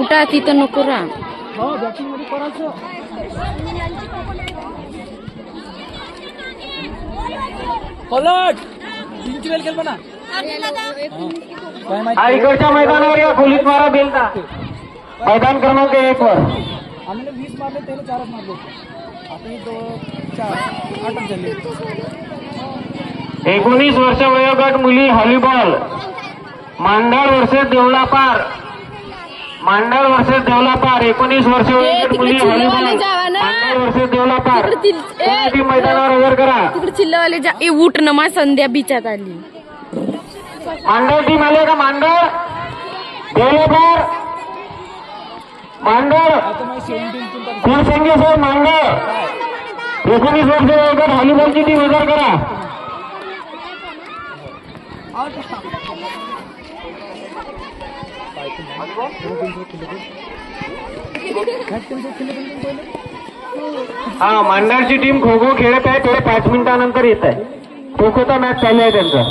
उठा तिथं नको रा बॅटिंग मध्ये करायचं पलट तीनची वेळ केलं ना इकडच्या मैदानावर या पोलीस मारा बेलता मैदान क्रमांक 1 वर आम्ही 20 मारले त्याने 4च मारले आपण 2 4 8 झाले 19 वर्ष वयोगट मुली व्हॉलीबॉल मांडळ वर्षे देवळापार 19 वर्ष वयोगट मुली व्हॉलीबॉल मांडळ वर्षे देवळापार मैदानावर हजर करा तिकडे चिल्लावाले जा उठ न मा संध्या बिचात आली मांडळ टीम आले का मांडळ देवळापार मांडळ फुलसंख्या सर मांडळ 19 वर्ष वयोगट व्हॉलीबॉलची टीम हजर करा हा मांडळची टीम खो खो खेळत आहे थोडे 5 मिनिटानंतर येत आहे खो खोचा मॅच चालू आहे त्यांचा